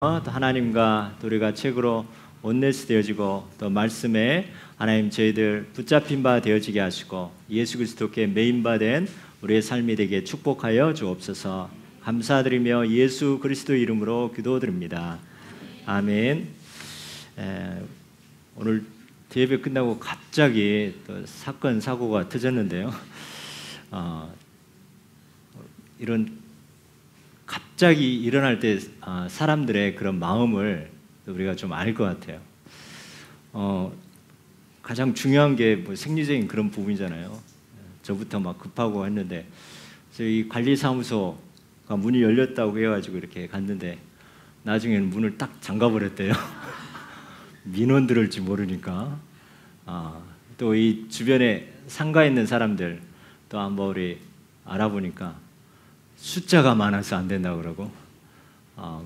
또 하나님과 또 우리가 책으로 온네스 되어지고 또 말씀에 하나님 저희들 붙잡힌 바 되어지게 하시고 예수 그리스도께 메인바된 우리의 삶이 되게 축복하여 주옵소서. 감사드리며 예수 그리스도 이름으로 기도드립니다. 아멘. 오늘 예배 끝나고 갑자기 또 사건 사고가 터졌는데요. 이런 갑자기 일어날 때 사람들의 그런 마음을 우리가 좀 알 것 같아요. 가장 중요한 게 뭐 생리적인 그런 부분이잖아요. 저부터 막 급하고 했는데 저희 관리사무소가 문이 열렸다고 해가지고 이렇게 갔는데 나중에는 문을 딱 잠가버렸대요. 민원 들을지 모르니까. 또 이 주변에 상가 있는 사람들 또 한번 우리 알아보니까 숫자가 많아서 안 된다고 그러고,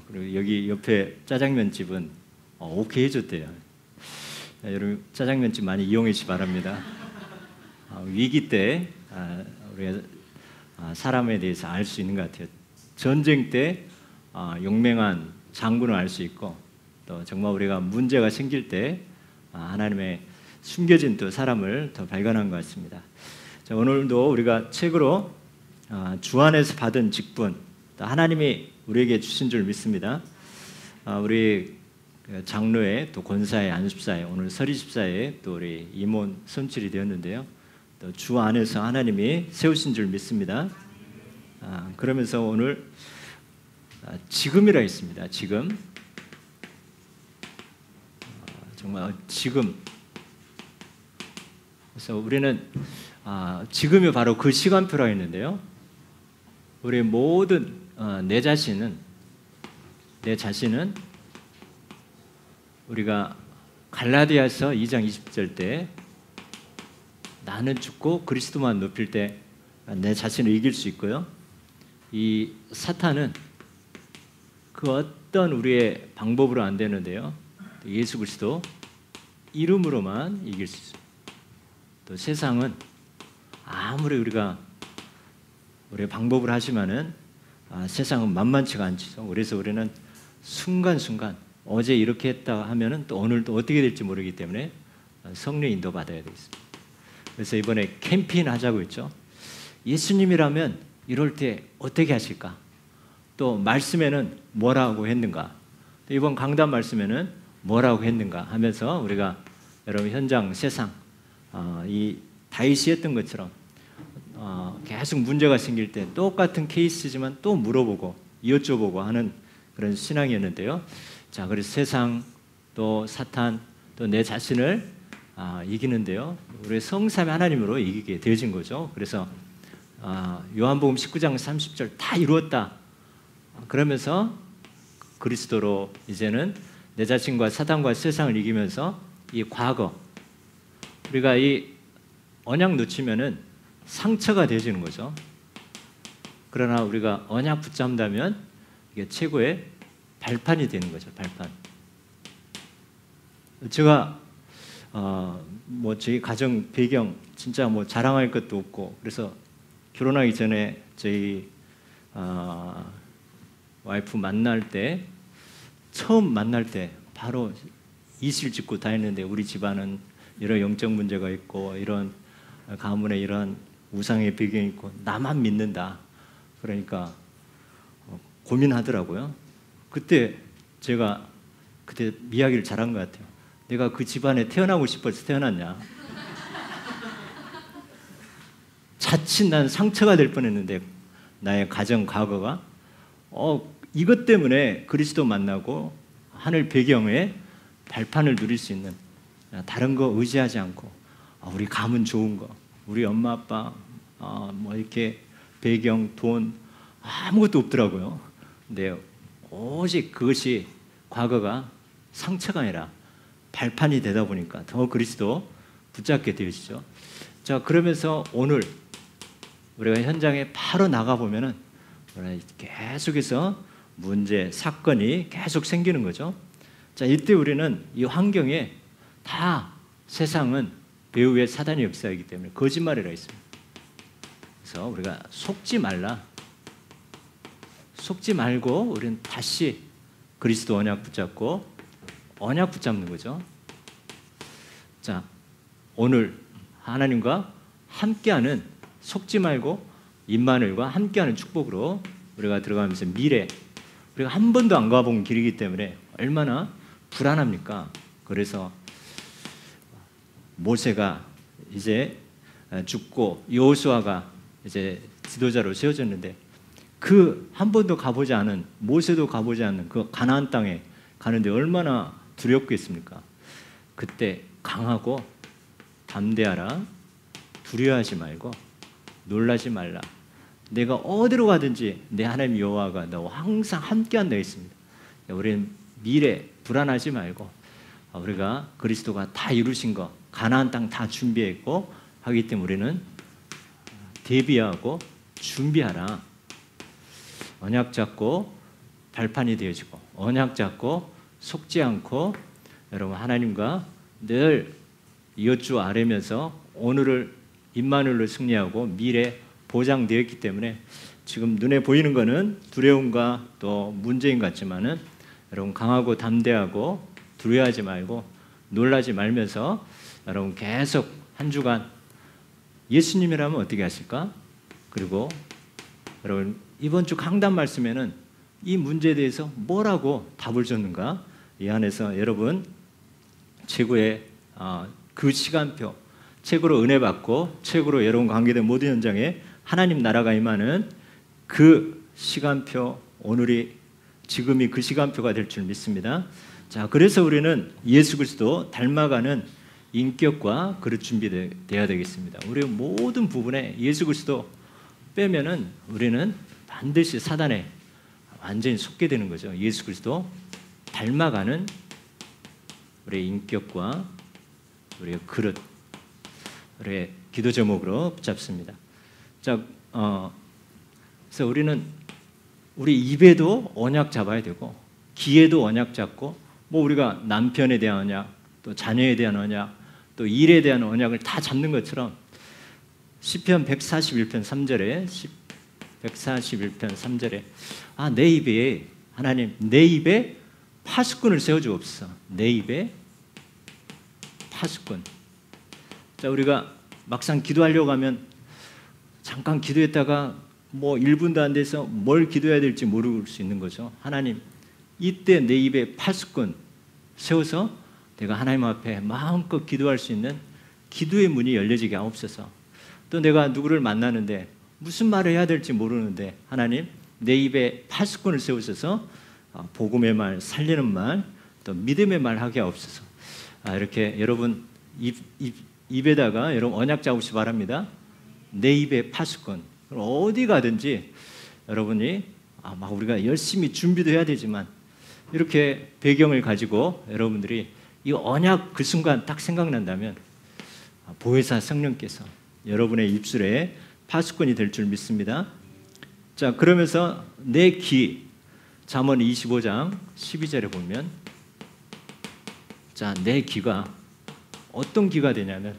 그리고 여기 옆에 짜장면 집은 오케이 해줬대요. 여러분 짜장면집 많이 이용해 주시기 바랍니다. 위기 때 우리가 사람에 대해서 알 수 있는 것 같아요. 전쟁 때 용맹한 장군을 알 수 있고, 또 정말 우리가 문제가 생길 때 하나님의 숨겨진 또 사람을 더 발견한 것 같습니다. 자, 오늘도 우리가 책으로 주 안에서 받은 직분, 하나님이 우리에게 주신 줄 믿습니다. 우리 장로회 또 권사회 안습사회 오늘 서리집사회 또 우리 임원 선출이 되었는데요. 또 주 안에서 하나님이 세우신 줄 믿습니다. 그러면서 오늘 지금이라 있습니다. 지금 정말 지금. 그래서 우리는 지금이 바로 그 시간표라 했는데요. 우리 모든 내 자신은 우리가 갈라디아서 2장 20절 때 나는 죽고 그리스도만 높일 때 내 자신을 이길 수 있고요. 이 사탄은 그 어떤 우리의 방법으로 안 되는데요. 예수 그리스도 이름으로만 이길 수 있어요. 또 세상은 아무리 우리의 방법을 하지만은 세상은 만만치가 않죠. 그래서 우리는 순간순간 어제 이렇게 했다 하면은 또 오늘 또 어떻게 될지 모르기 때문에 성령 인도 받아야 되겠습니다. 그래서 이번에 캠페인 하자고 했죠. 예수님이라면 이럴 때 어떻게 하실까? 또 말씀에는 뭐라고 했는가? 또 이번 강단 말씀에는 뭐라고 했는가? 하면서 우리가 여러분 현장 세상 이 다윗이 했던 것처럼 계속 문제가 생길 때 똑같은 케이스지만 또 물어보고 여쭤보고 하는 그런 신앙이었는데요. 자, 그래서 세상 또 사탄 또 내 자신을 이기는데요. 우리 성삼위 하나님으로 이기게 되어진 거죠. 그래서 요한복음 19장 30절 다 이루었다. 그러면서 그리스도로 이제는 내 자신과 사탄과 세상을 이기면서 이 과거 우리가 이 언약 놓치면은 상처가 되어지는 거죠. 그러나 우리가 언약 붙잡는다면 이게 최고의 발판이 되는 거죠. 발판. 제가 뭐 저희 가정 배경 진짜 뭐 자랑할 것도 없고, 그래서 결혼하기 전에 저희 와이프 만날 때 처음 만날 때 바로 이실 짓고 다녔는데 우리 집안은 이런 영적 문제가 있고 이런 가문에 이런 우상의 배경이 있고 나만 믿는다. 그러니까 고민하더라고요. 그때 제가 이야기를 잘한 것 같아요. 내가 그 집안에 태어나고 싶어서 태어났냐? 자칫 난 상처가 될 뻔했는데 나의 가정 과거가 이것 때문에 그리스도 만나고 하늘 배경에 발판을 누릴 수 있는, 다른 거 의지하지 않고 우리 가문 좋은 거, 우리 엄마 아빠 뭐 이렇게 배경, 돈 아무것도 없더라고요. 근데 오직 그것이 과거가 상처가 아니라 발판이 되다 보니까 더 그리스도 붙잡게 되어지죠. 자, 그러면서 오늘 우리가 현장에 바로 나가 보면은 계속해서 문제, 사건이 계속 생기는 거죠. 자, 이때 우리는 이 환경에 다 세상은 배후에 사단의 역사이기 때문에 거짓말이라 있습니다. 그래서 우리가 속지 말고 우리는 다시 그리스도 언약 붙잡고 언약 붙잡는 거죠. 자, 오늘 하나님과 함께하는 속지 말고 임마누엘과 함께하는 축복으로 우리가 들어가면서 미래, 우리가 한 번도 안 가본 길이기 때문에 얼마나 불안합니까? 그래서 모세가 이제 죽고 여호수아가 이제 지도자로 세워졌는데 그 한 번도 가보지 않은, 모세도 가보지 않는 그 가나안 땅에 가는데 얼마나 두렵겠습니까? 그때 강하고 담대하라, 두려워하지 말고 놀라지 말라. 내가 어디로 가든지 내 하나님 여호와가 너와 항상 함께한다 했습니다. 우리는 미래 불안하지 말고 우리가 그리스도가 다 이루신 거 가나안 땅 다 준비했고 하기 때문에 우리는 대비하고 준비하라. 언약 잡고 발판이 되어지고 언약 잡고 속지 않고 여러분 하나님과 늘 이웃주 아뢰면서 오늘을 임마누엘로 승리하고 미래 보장되었기 때문에 지금 눈에 보이는 것은 두려움과 또 문제인 것 같지만은 여러분 강하고 담대하고 두려워하지 말고 놀라지 말면서 여러분 계속 한 주간 예수님이라면 어떻게 하실까? 그리고 여러분 이번 주 강단 말씀에는 이 문제에 대해서 뭐라고 답을 줬는가? 이 안에서 여러분 최고의 그 시간표, 최고로 은혜 받고 최고로 여러분 관계된 모든 현장에 하나님 나라가 임하는 그 시간표, 오늘이 지금이 그 시간표가 될 줄 믿습니다. 자, 그래서 우리는 예수 그리스도 닮아가는 인격과 그릇 준비되어야 되겠습니다. 우리 모든 부분에 예수 그리스도 빼면은 우리는 반드시 사단에 완전히 속게 되는 거죠. 예수 그리스도 닮아가는 우리의 인격과 우리의 그릇, 우리의 기도 제목으로 붙잡습니다. 자, 그래서 우리는 우리 입에도 언약 잡아야 되고 귀에도 언약 잡고 뭐 우리가 남편에 대한 언약, 또 자녀에 대한 언약, 또 일에 대한 언약을 다 잡는 것처럼 시편 141편 3절에 141편 3절에 내 입에 하나님 내 입에 파수꾼을 세워주옵소서. 내 입에 파수꾼. 자, 우리가 막상 기도하려고 하면 잠깐 기도했다가 뭐 1분도 안 돼서 뭘 기도해야 될지 모를 수 있는 거죠. 하나님 이때 내 입에 파수꾼 세워서 내가 하나님 앞에 마음껏 기도할 수 있는 기도의 문이 열려지게 하옵소서. 또 내가 누구를 만나는데 무슨 말을 해야 될지 모르는데 하나님 내 입에 파수꾼을 세우셔서 복음의 말, 살리는 말, 또 믿음의 말 하게 하옵소서. 이렇게 여러분 입에다가 여러분 언약 잡으시 바랍니다. 내 입에 파수꾼. 어디 가든지 여러분이 막 우리가 열심히 준비도 해야 되지만 이렇게 배경을 가지고 여러분들이 이 언약 그 순간 딱 생각난다면 보혜사 성령께서 여러분의 입술에 파수꾼이 될 줄 믿습니다. 자, 그러면서 내 귀, 잠언 25장 12절에 보면 자, 내 귀가 어떤 귀가 되냐면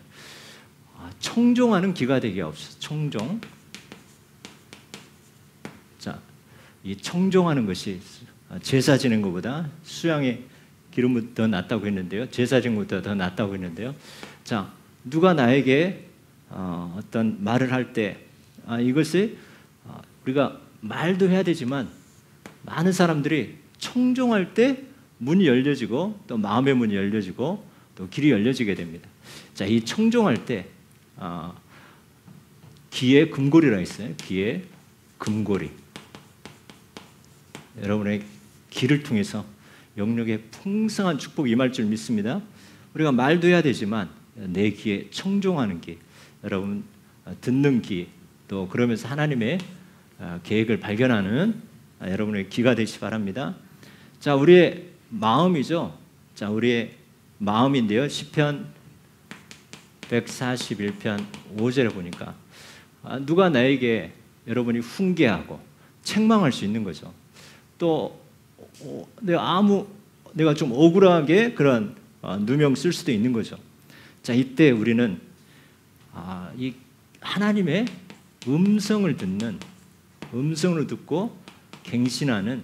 청종하는 귀가 되게 없어. 청종. 자, 이 청종하는 것이 제사 지는 것보다 수양의 기름보다 더 낫다고 했는데요. 제사 지는 것보다 더 낫다고 했는데요. 자, 누가 나에게 어떤 말을 할 때 이것을 우리가 말도 해야 되지만 많은 사람들이 청종할 때 문이 열려지고 또 마음의 문이 열려지고 또 길이 열려지게 됩니다. 자, 이 청종할 때 귀에 금고리라 있어요. 귀에 금고리. 여러분의 귀를 통해서 영역에 풍성한 축복이 임할 줄 믿습니다. 우리가 말도 해야 되지만 내 귀에 청종하는 귀, 여러분 듣는 귀, 또 그러면서 하나님의 계획을 발견하는 여러분의 귀가 되시기 바랍니다. 자, 우리의 마음이죠. 자, 우리의 마음인데요. 시편 141편 5절에 보니까 누가 나에게 여러분이 훈계하고 책망할 수 있는 거죠. 또 내가 좀 억울하게 그런 누명 쓸 수도 있는 거죠. 자, 이때 우리는 이 하나님의 음성을 듣고 갱신하는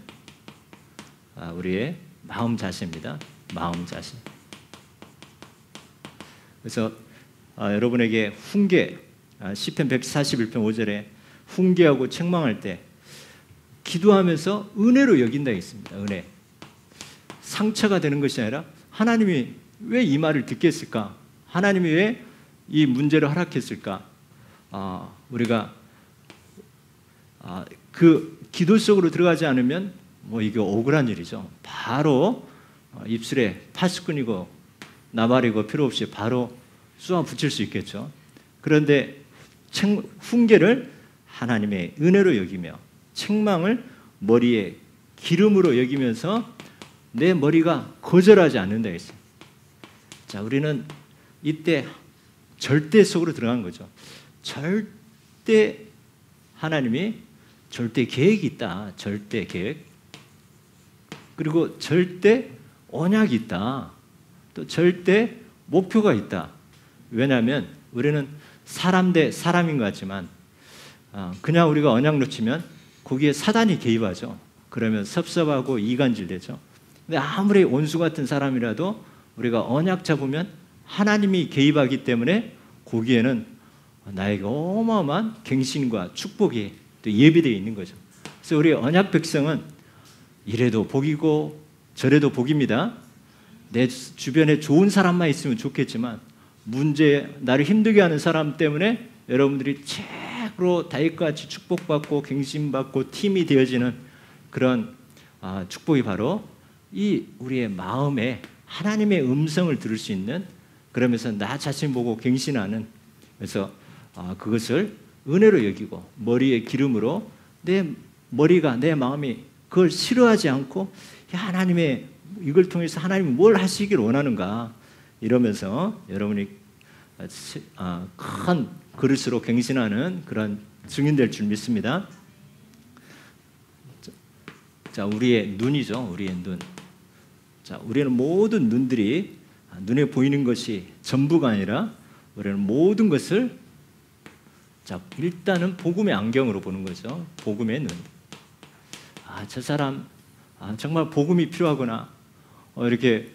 우리의 마음 자세입니다. 마음 자세. 그래서 여러분에게 훈계, 시편 141편 5절에 훈계하고 책망할 때 기도하면서 은혜로 여긴다 했습니다. 은혜. 상처가 되는 것이 아니라 하나님이 왜 이 말을 듣겠을까? 하나님이 왜 이 문제를 허락했을까? 우리가 그 기도 속으로 들어가지 않으면 이게 억울한 일이죠. 바로 입술에 파수꾼이고 나발이고 필요 없이 바로 쏘아 붙일 수 있겠죠. 그런데 훈계를 하나님의 은혜로 여기며 책망을 머리에 기름으로 여기면서 내 머리가 거절하지 않는다 했어요. 자, 우리는 이때 절대 속으로 들어간 거죠. 절대 하나님이 절대 계획이 있다. 절대 계획. 그리고 절대 언약이 있다. 또 절대 목표가 있다. 왜냐하면 우리는 사람 대 사람인 것 같지만 그냥 우리가 언약 놓치면 거기에 사단이 개입하죠. 그러면 섭섭하고 이간질 되죠. 근데 아무리 원수 같은 사람이라도 우리가 언약 잡으면 하나님이 개입하기 때문에 거기에는 나에게 어마어마한 갱신과 축복이 또 예비되어 있는 거죠. 그래서 우리 언약 백성은 이래도 복이고 저래도 복입니다. 내 주변에 좋은 사람만 있으면 좋겠지만 문제, 나를 힘들게 하는 사람 때문에 여러분들이 최고로 다윗같이 축복받고 갱신받고 팀이 되어지는 그런 축복이 바로 이 우리의 마음에 하나님의 음성을 들을 수 있는, 그러면서 나 자신 보고 갱신하는, 그래서 그것을 은혜로 여기고 머리의 기름으로 내 머리가, 내 마음이 그걸 싫어하지 않고 하나님의 이걸 통해서 하나님이 뭘 하시길 원하는가 이러면서 여러분이 큰 그릇으로 갱신하는 그런 증인될 줄 믿습니다. 자, 우리의 눈이죠. 우리의 눈. 자, 우리는 모든 눈들이 눈에 보이는 것이 전부가 아니라 우리는 모든 것을 일단은 복음의 안경으로 보는 거죠. 복음의 눈. 저 사람 정말 복음이 필요하구나. 이렇게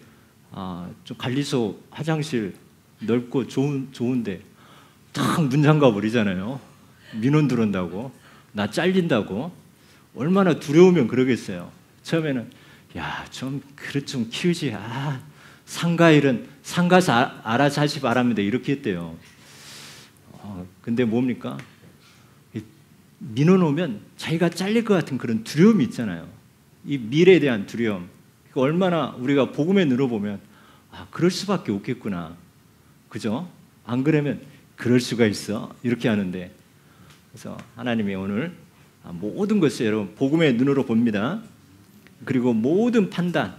좀 관리소 화장실 넓고 좋은데 딱 문 잠가 버리잖아요. 민원 들어온다고, 나 잘린다고. 얼마나 두려우면 그러겠어요. 처음에는 좀 그릇 좀 키우지. 상가일은 상가서 알아서 하시 바랍니다. 이렇게 했대요. 근데 뭡니까? 민원 오면 자기가 잘릴 것 같은 그런 두려움이 있잖아요. 이 미래에 대한 두려움. 얼마나 우리가 복음에 늘어보면 그럴 수밖에 없겠구나. 그죠? 안 그러면 그럴 수가 있어. 이렇게 하는데, 그래서 하나님이 오늘 모든 것을 여러분 복음의 눈으로 봅니다. 그리고 모든 판단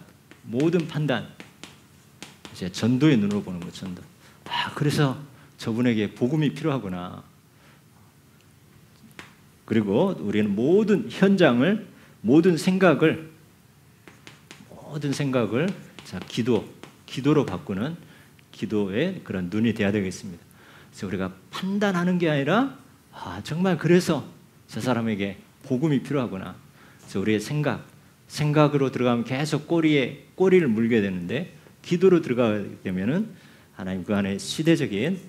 이제 전도의 눈으로 보는 거. 전도. 그래서 저분에게 복음이 필요하구나. 그리고 우리는 모든 현장을, 모든 생각을 기도로 바꾸는 기도의 그런 눈이 돼야 되겠습니다. 그래서 우리가 판단하는 게 아니라 정말 그래서 저 사람에게 복음이 필요하구나. 그래서 우리의 생각으로 들어가면 계속 꼬리를 물게 되는데, 기도로 들어가게 되면은 하나님 그 안에 시대적인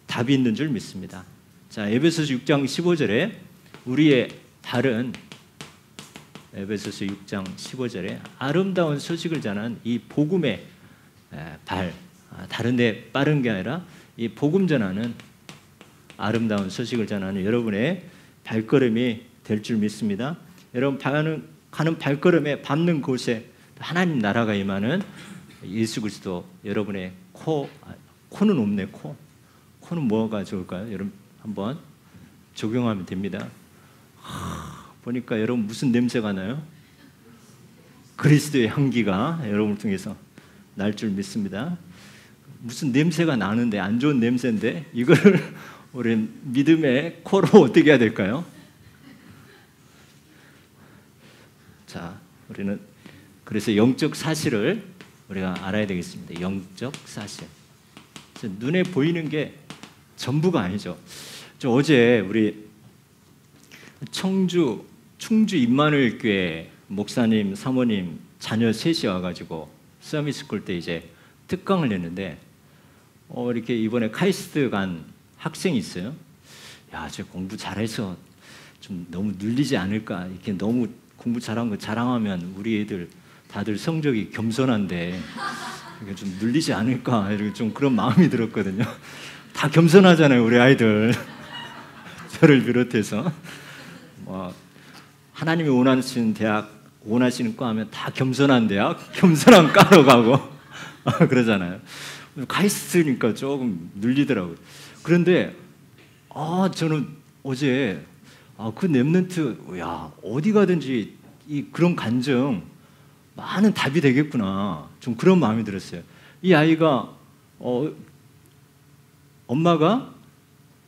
답이 있는 줄 믿습니다. 자, 에베소서 6장 15절에 우리의 발은, 에베소서 6장 15절에 아름다운 소식을 전하는 이 복음의 발, 다른 데 빠른 게 아니라 이 복음 전하는, 아름다운 소식을 전하는 여러분의 발걸음이 될 줄 믿습니다. 여러분 가는 발걸음에 밟는 곳에 하나님 나라가 임하는 예수 그리스도, 여러분의 코는 없네. 코는 뭐가 좋을까요? 여러분 한번 적용하면 됩니다. 보니까 여러분 무슨 냄새가 나요? 그리스도의 향기가 여러분을 통해서 날 줄 믿습니다. 무슨 냄새가 나는데, 안 좋은 냄새인데 이거를 우리 믿음의 코로 어떻게 해야 될까요? 자, 우리는 그래서 영적 사실을 우리가 알아야 되겠습니다. 영적 사실. 눈에 보이는 게 전부가 아니죠. 어제 우리 충주 임마누엘 교회 목사님, 사모님 자녀 셋이 와가지고 서밋스쿨 때 이제 특강을 했는데 이렇게 이번에 카이스트 간 학생이 있어요. 야, 쟤 공부 잘해서 좀 너무 눌리지 않을까? 이렇게 너무 공부 잘한 거 자랑하면 우리 애들 다들 성적이 겸손한데 이게 좀 눌리지 않을까? 이렇게 좀 그런 마음이 들었거든요. 다 겸손하잖아요, 우리 아이들. 저를 비롯해서 하나님이 원하시는 대학, 원하시는 과 하면 다 겸손한 대학, 겸손한 과로 가고 그러잖아요. 카이스트니까 조금 눌리더라고요. 그런데 저는 어제 그 렘넌트, 야, 어디 가든지 그런 간증 많은 답이 되겠구나, 좀 그런 마음이 들었어요. 이 아이가 엄마가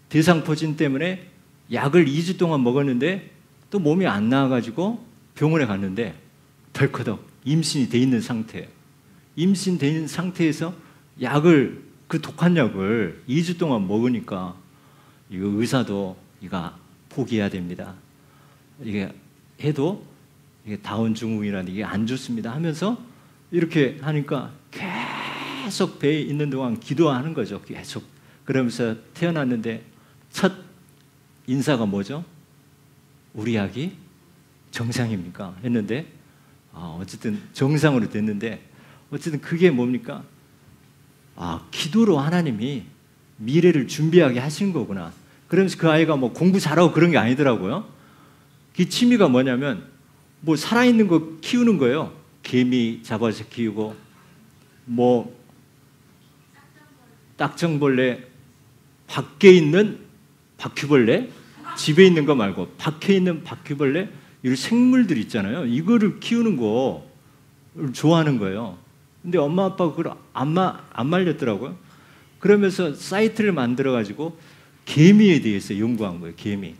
대상포진 때문에 약을 2주 동안 먹었는데 또 몸이 안 나아가지고 병원에 갔는데 덜커덕 임신이 돼 있는 상태예요. 임신돼 있는 상태에서 약을, 그 독한 약을 2주 동안 먹으니까 이거 의사도 이거 포기해야 됩니다. 이게 해도 이게 다운 증후군이라는 이게 안 좋습니다 하면서 이렇게 하니까 계속 배에 있는 동안 기도하는 거죠. 계속. 그러면서 태어났는데 첫 인사가 뭐죠? 우리 아기 정상입니까? 했는데 어쨌든 정상으로 됐는데, 어쨌든 그게 뭡니까? 기도로 하나님이 미래를 준비하게 하신 거구나. 그러면서 그 아이가 뭐 공부 잘하고 그런 게 아니더라고요. 그 취미가 뭐냐면 뭐 살아있는 거 키우는 거예요. 개미 잡아서 키우고, 뭐 딱정벌레, 밖에 있는 바퀴벌레, 집에 있는 거 말고 밖에 있는 바퀴벌레, 이 생물들 있잖아요. 이거를 키우는 거를 좋아하는 거예요. 근데 엄마 아빠가 그걸 안 말렸더라고요. 그러면서 사이트를 만들어 가지고 개미에 대해서 연구한 거예요. 개미.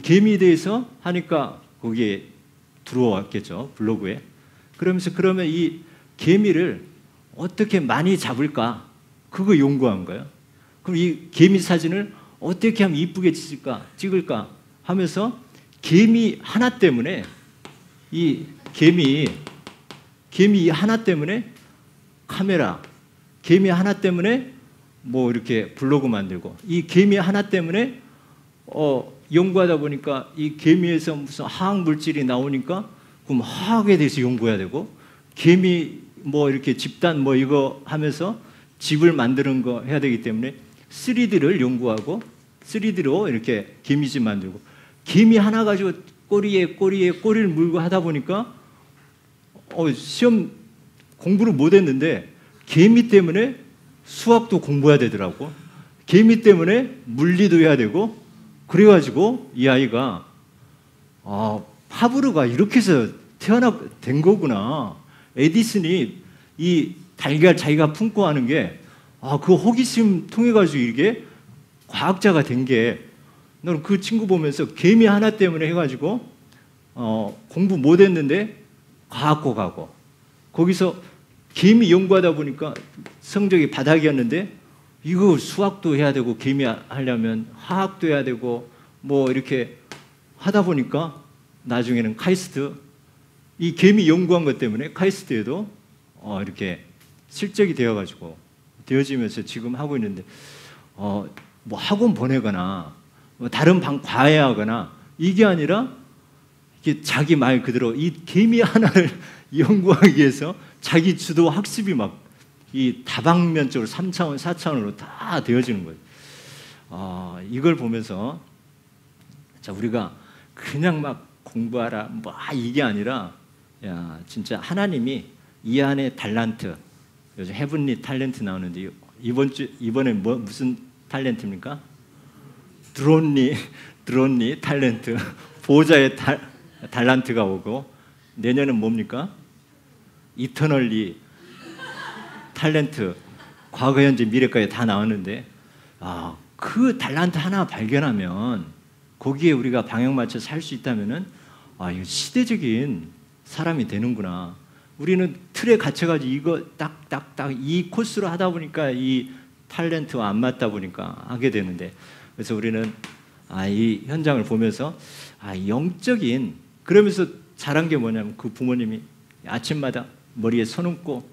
개미에 대해서 하니까 거기에 들어왔겠죠, 블로그에. 그러면서 그러면 이 개미를 어떻게 많이 잡을까, 그거 연구한 거예요. 그럼 이 개미 사진을 어떻게 하면 이쁘게 찍을까 하면서 개미 하나 때문에, 이 개미 하나 때문에 카메라, 개미 하나 때문에 뭐 이렇게 블로그 만들고, 이 개미 하나 때문에 연구하다 보니까 이 개미에서 무슨 화학 물질이 나오니까 그럼 화학에 대해서 연구해야 되고, 개미 뭐 이렇게 집단 뭐 이거 하면서 집을 만드는 거 해야 되기 때문에 3D를 연구하고 3D로 이렇게 개미집 만들고, 개미 하나 가지고 꼬리에 꼬리를 물고 하다 보니까 시험 공부를 못했는데 개미 때문에 수학도 공부해야 되더라고. 개미 때문에 물리도 해야 되고. 그래가지고 이 아이가 파브르가 이렇게 해서 된 거구나. 에디슨이 이 달걀 자기가 품고 하는 게 그 호기심 통해 가지고 이게 과학자가 된 게, 나는 그 친구 보면서 개미 하나 때문에 해가지고 공부 못했는데 과학고 가고, 거기서 개미 연구하다 보니까 성적이 바닥이었는데 이거 수학도 해야 되고 개미 하려면 화학도 해야 되고 뭐 이렇게 하다 보니까 나중에는 카이스트, 이 개미 연구한 것 때문에 카이스트에도 이렇게 실적이 되어지면서 지금 하고 있는데, 뭐 학원 보내거나 뭐 다른 방 과외하거나 이게 아니라 이게 자기 말 그대로 이 개미 하나를 연구하기 위해서 자기 주도 학습이 막 이 다방면적으로 3차원, 4차원으로 다 되어지는 거예요. 이걸 보면서 자, 우리가 그냥 막 공부하라 뭐 이게 아니라, 야, 진짜 하나님이 이 안에 달란트, 요즘 헤븐리 탤런트 나오는데 이번에 무슨 탤런트입니까? 드론리 탤런트, 보호자의 달란트가 오고, 내년은 뭡니까? 이터널리 탤런트, 과거, 현재, 미래까지 다 나오는데, 그 달란트 하나 발견하면 거기에 우리가 방향 맞춰 살 수 있다면은 이거 시대적인 사람이 되는구나. 우리는 틀에 갇혀가지고 이거 딱딱딱 이 코스로 하다 보니까 이 탤런트와 안 맞다 보니까 하게 되는데, 그래서 우리는 이 현장을 보면서 영적인, 그러면서 잘한 게 뭐냐면 그 부모님이, 아침마다 머리에 손 얹고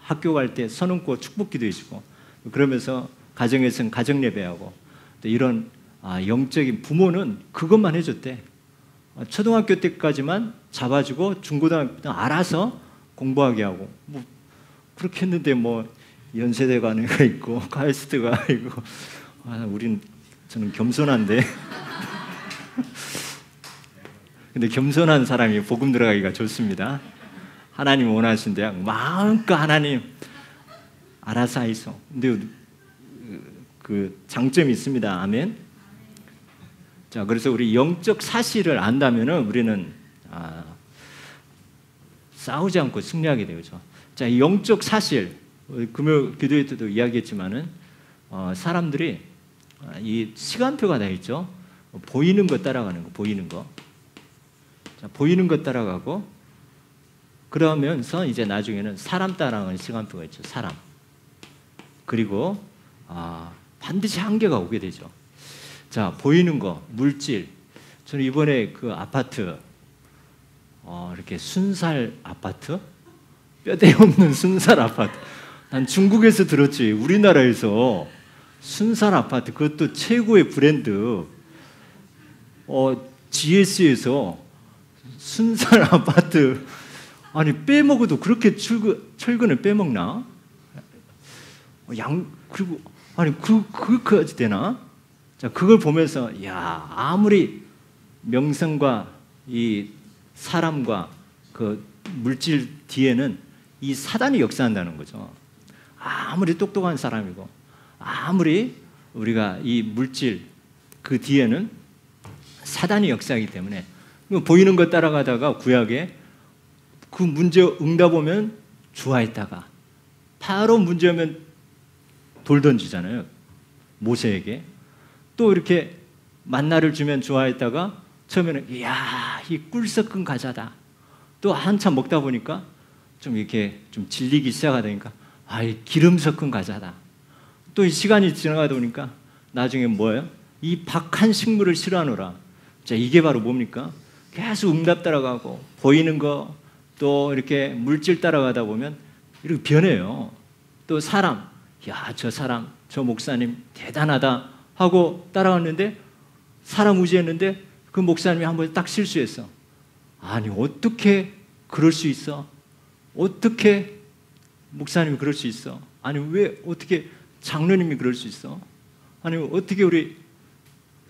학교 갈 때 손 얹고 축복기도 해주고 그러면서 가정에서는 가정 예배하고 또 이런 영적인 부모는 그것만 해줬대. 초등학교 때까지만 잡아주고 중고등학교 때 알아서 공부하게 하고 뭐 그렇게 했는데 뭐 연세대가 있고 카이스트가 있고 저는 겸손한데 근데 겸손한 사람이 복음 들어가기가 좋습니다. 하나님 원하신 대로 마음껏 하나님 알아서 하이소. 근데 그 장점이 있습니다. 아멘. 자, 그래서 우리 영적 사실을 안다면은 우리는 싸우지 않고 승리하게 되죠. 자, 영적 사실 금요 기도회 때도 이야기했지만은 사람들이 이 시간표가 다 있죠. 보이는 거 따라가는 거, 보이는 거. 자, 보이는 것 따라가고 그러면서 이제 나중에는 사람 따라가는 시간표가 있죠. 사람. 그리고 반드시 한계가 오게 되죠. 자, 보이는 거, 물질. 저는 이번에 그 아파트 이렇게 순살 아파트? 뼈대 없는 순살 아파트. 난 중국에서 들었지. 우리나라에서 순살 아파트, 그것도 최고의 브랜드. GS에서 순살 아파트. 아니, 빼먹어도 그렇게 철근을 빼먹나? 그리고, 아니, 그거까지 되나? 자, 그걸 보면서, 야, 아무리 명성과 이 사람과 그 물질 뒤에는 이 사단이 역사한다는 거죠. 아무리 똑똑한 사람이고, 아무리 우리가 이 물질 그 뒤에는 사단이 역사하기 때문에 보이는 것 따라가다가 구약에 그 문제 응답 오면 좋아했다가 바로 문제 오면 돌 던지잖아요. 모세에게. 또 이렇게 만나를 주면 좋아했다가 처음에는 이야, 이 꿀 섞은 과자다. 또 한참 먹다 보니까 좀 이렇게 좀 질리기 시작하다니까 이 기름 섞은 과자다. 또 이 시간이 지나가다 보니까 나중에 뭐예요? 이 박한 식물을 싫어하노라. 자, 이게 바로 뭡니까? 계속 응답 따라가고 보이는 거 또 이렇게 물질 따라가다 보면 이렇게 변해요. 또 사람, 야, 저 사람, 저 목사님 대단하다 하고 따라갔는데 사람 의지했는데 그 목사님이 한번 딱 실수했어. 아니, 어떻게 그럴 수 있어? 어떻게 목사님이 그럴 수 있어? 아니, 왜 어떻게 장로님이 그럴 수 있어? 아니, 어떻게 우리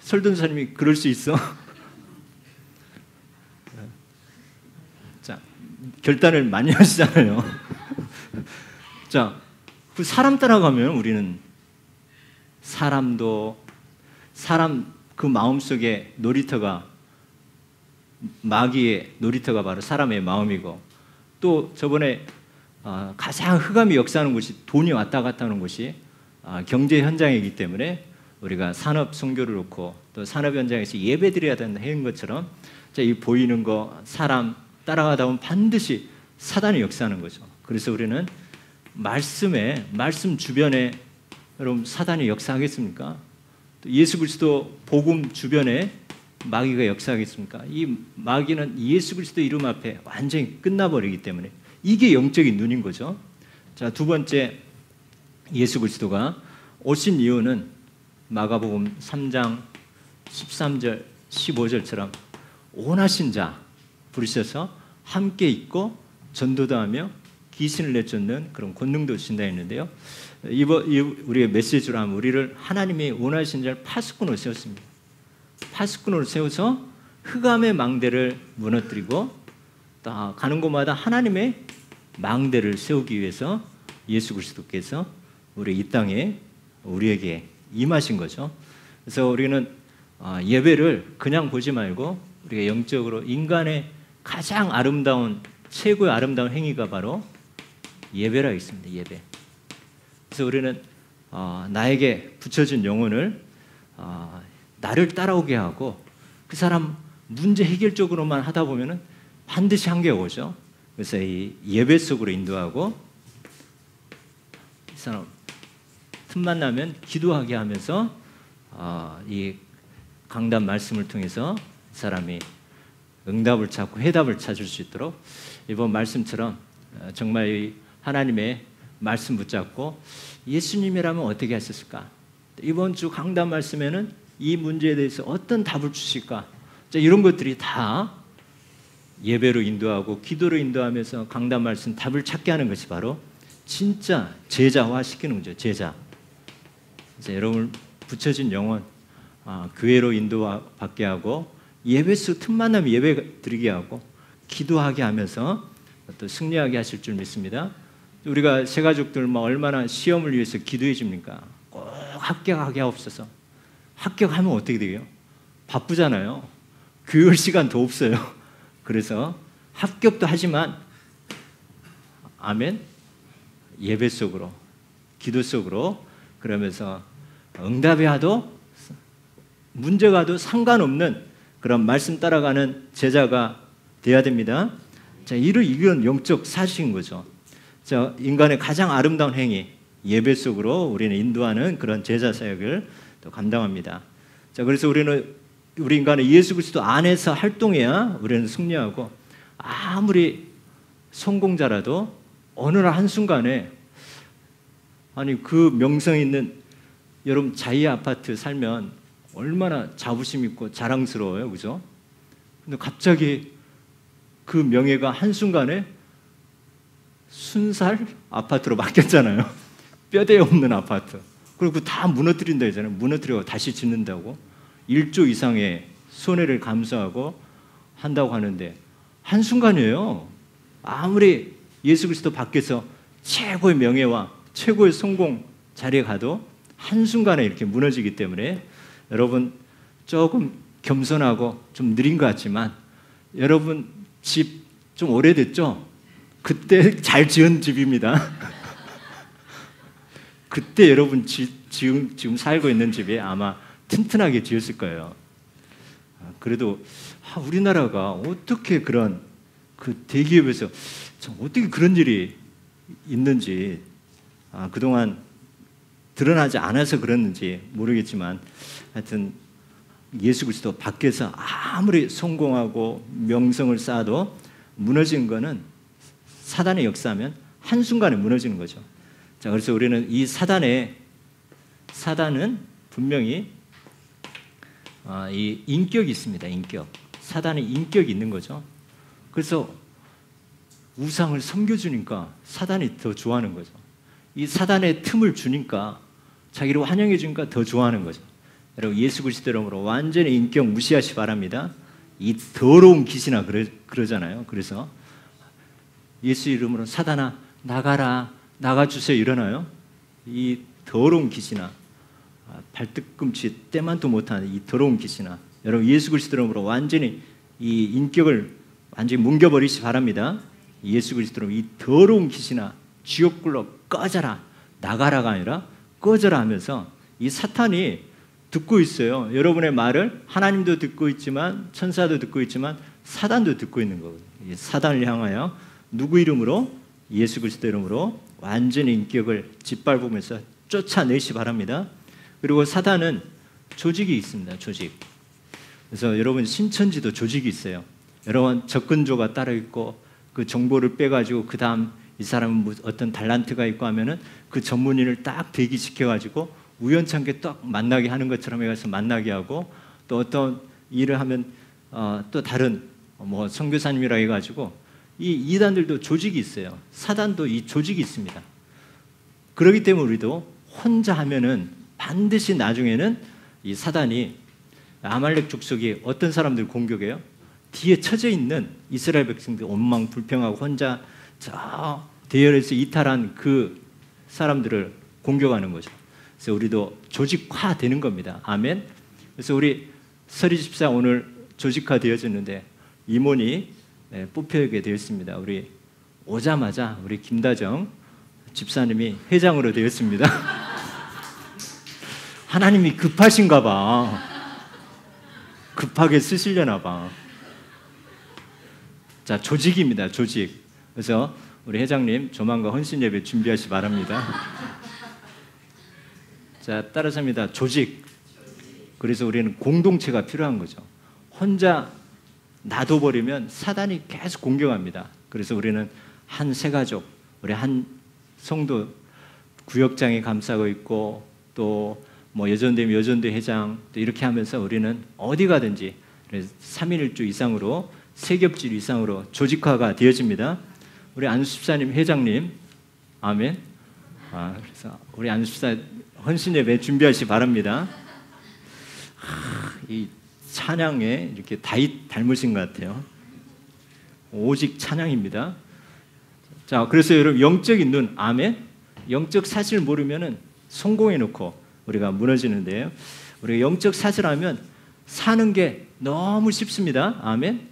설전사님이 그럴 수 있어? 자, 결단을 많이 하시잖아요. 자, 그 사람 따라가면 우리는 사람 그 마음속에 놀이터가 마귀의 놀이터가 바로 사람의 마음이고 또 저번에 가장 흑암이 역사하는 곳이 돈이 왔다 갔다 하는 곳이 경제 현장이기 때문에 우리가 산업 선교를 놓고 또 산업 현장에서 예배드려야 된다는 것처럼 이 보이는 거 사람 따라가다 보면 반드시 사단이 역사하는 거죠. 그래서 우리는 말씀 주변에 여러분 사단이 역사하겠습니까? 또 예수 그리스도 복음 주변에 마귀가 역사하겠습니까? 이 마귀는 예수 그리스도 이름 앞에 완전히 끝나버리기 때문에 이게 영적인 눈인 거죠. 자, 두 번째, 예수 그리스도가 오신 이유는 마가복음 3장 13절 15절처럼 온하신 자 부르셔서 함께 있고 전도도 하며 귀신을 내쫓는 그런 권능도 주신다 했는데요. 우리의 메시지로 하면 우리를 하나님의 원하신 자를 파수꾼으로 세웠습니다. 파수꾼으로 세워서 흑암의 망대를 무너뜨리고 가는 곳마다 하나님의 망대를 세우기 위해서 예수 그리스도께서 우리 이 땅에 우리에게 임하신 거죠. 그래서 우리는 예배를 그냥 보지 말고 우리가 영적으로 인간의 가장 아름다운 최고의 아름다운 행위가 바로 예배라 있습니다. 예배. 그래서 우리는 나에게 붙여진 영혼을 나를 따라오게 하고 그 사람 문제 해결적으로만 하다 보면은 반드시 한계가 오죠. 그래서 이 예배 속으로 인도하고 이 사람 틈만 나면 기도하게 하면서 이 강단 말씀을 통해서 사람이 응답을 찾고 해답을 찾을 수 있도록 이번 말씀처럼 정말 이 하나님의 말씀 붙잡고 예수님이라면 어떻게 하셨을까? 이번 주 강단 말씀에는 이 문제에 대해서 어떤 답을 주실까? 이런 것들이 다 예배로 인도하고 기도로 인도하면서 강단 말씀 답을 찾게 하는 것이 바로 진짜 제자화 시키는 거죠. 제자. 여러분 붙여진 영혼 교회로 인도받게 하고 예배 속 틈만 나면 예배 드리게 하고 기도하게 하면서 또 승리하게 하실 줄 믿습니다. 우리가 새 가족들 얼마나 시험을 위해서 기도해 줍니까? 꼭 합격하게 하옵소서. 합격하면 어떻게 돼요? 바쁘잖아요. 교육 시간도 없어요. 그래서 합격도 하지만 아멘 예배 속으로 기도 속으로 그러면서 응답이 와도 문제가 와도 상관없는 그런 말씀 따라가는 제자가 돼야 됩니다. 자, 이건 영적 사실인 거죠. 자, 인간의 가장 아름다운 행위 예배 속으로 우리는 인도하는 그런 제자 사역을 또 감당합니다. 자, 그래서 우리 인간은 예수 그리스도 안에서 활동해야 우리는 승리하고 아무리 성공자라도 어느 날 한순간에 아니 그 명성 있는 여러분 자이 아파트 살면 얼마나 자부심 있고 자랑스러워요. 그죠? 근데 갑자기 그 명예가 한순간에 순살 아파트로 바뀌었잖아요. 뼈대 없는 아파트. 그리고 다 무너뜨린다 했잖아요. 무너뜨리고 다시 짓는다고. 1조 이상의 손해를 감수하고 한다고 하는데 한순간이에요. 아무리 예수 그리스도 밖에서 최고의 명예와 최고의 성공 자리에 가도 한순간에 이렇게 무너지기 때문에 여러분 조금 겸손하고 좀 느린 것 같지만 여러분 집 좀 오래됐죠? 그때 잘 지은 집입니다. 그때 여러분 지금 살고 있는 집이 아마 튼튼하게 지었을 거예요. 그래도 우리나라가 어떻게 그런 그 대기업에서 어떻게 그런 일이 있는지 그동안 드러나지 않아서 그랬는지 모르겠지만 하여튼 예수 그리스도 밖에서 아무리 성공하고 명성을 쌓아도 무너진 거는 사단의 역사하면 한순간에 무너지는 거죠. 자, 그래서 우리는 이 사단은 분명히 이 인격이 있습니다. 인격. 사단의 인격이 있는 거죠. 그래서 우상을 섬겨주니까 사단이 더 좋아하는 거죠. 이 사단의 틈을 주니까 자기를 환영해 주니까 더 좋아하는 거죠. 여러분 예수 그리스도 이름으로 완전히 인격 무시하시 바랍니다. 이 더러운 귀신아 그러잖아요. 그래서 예수 이름으로 사단아 나가라 나가주세요 이러나요? 이 더러운 귀신아 발뒤꿈치 때만도 못하는 이 더러운 귀신아 여러분 예수 그리스도 이름으로 완전히 이 인격을 완전히 뭉겨버리시 바랍니다. 예수 그리스도 이름으로 이 더러운 귀신아 지옥불로 꺼져라 나가라가 아니라 꺼져라 하면서 이 사탄이 듣고 있어요. 여러분의 말을 하나님도 듣고 있지만 천사도 듣고 있지만 사단도 듣고 있는 거거든요. 사단을 향하여 누구 이름으로? 예수 그리스도 이름으로 완전히 인격을 짓밟으면서 쫓아내시 바랍니다. 그리고 사단은 조직이 있습니다. 조직. 그래서 여러분 신천지도 조직이 있어요. 여러분 접근조가 따로 있고 그 정보를 빼가지고 그 다음 이 사람은 어떤 달란트가 있고 하면은 그 전문인을 딱 대기시켜가지고 우연찮게 딱 만나게 하는 것처럼 해서 만나게 하고 또 어떤 일을 하면 또 다른 선교사님이라 해가지고 이 이단들도 조직이 있어요. 사단도 이 조직이 있습니다. 그렇기 때문에 우리도 혼자 하면은 반드시 나중에는 이 사단이 아말렉 족속이 어떤 사람들 공격해요? 뒤에 처져 있는 이스라엘 백성들 원망 불평하고 혼자 저 대열에서 이탈한 그 사람들을 공격하는 거죠. 그래서 우리도 조직화 되는 겁니다. 아멘. 그래서 우리 서리 집사 오늘 조직화 되어졌는데 임원이 뽑혀게 되었습니다. 우리 오자마자 우리 김다정 집사님이 회장으로 되었습니다. 하나님이 급하신가 봐. 급하게 쓰시려나 봐. 자, 조직입니다. 조직. 그래서 우리 회장님 조만간 헌신 예배 준비하시 바랍니다. 자, 따라서입니다. 조직. 그래서 우리는 공동체가 필요한 거죠. 혼자 놔둬버리면 사단이 계속 공격합니다. 그래서 우리는 한 세가족, 우리 한 성도 구역장에 감싸고 있고 또 뭐 여전되면 여전대 회장 또 이렇게 하면서 우리는 어디 가든지 3.1주 이상으로 세겹질 이상으로 조직화가 되어집니다. 우리 안수집사님 회장님 아멘. 그래서 우리 안수집사 헌신예배 준비하시 바랍니다. 이 찬양에 이렇게 다윗 닮으신 것 같아요. 오직 찬양입니다. 자, 그래서 여러분 영적인 눈 아멘. 영적 사실을 모르면은 성공해 놓고 우리가 무너지는데요. 우리가 영적 사실하면 사는 게 너무 쉽습니다. 아멘.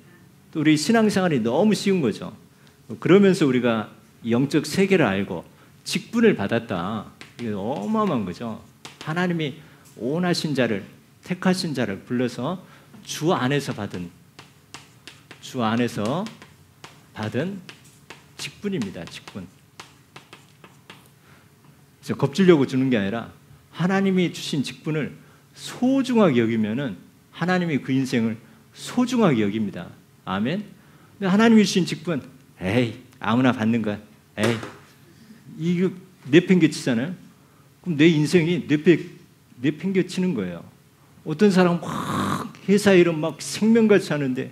또 우리 신앙생활이 너무 쉬운 거죠. 그러면서 우리가 영적 세계를 알고 직분을 받았다. 이게 어마어마한 거죠. 하나님이 온하신 자를 택하신 자를 불러서 주 안에서 받은 직분입니다. 직분. 그래서 겁주려고 주는 게 아니라 하나님이 주신 직분을 소중하게 여기면은 하나님이 그 인생을 소중하게 여깁니다. 아멘. 근데 하나님이 주신 직분, 에이 아무나 받는 거야. 에이 이거 내팽개치잖아요. 그럼 내 인생이 내팽개치는 거예요. 어떤 사람은 막 회사 일은 막 생명같이 하는데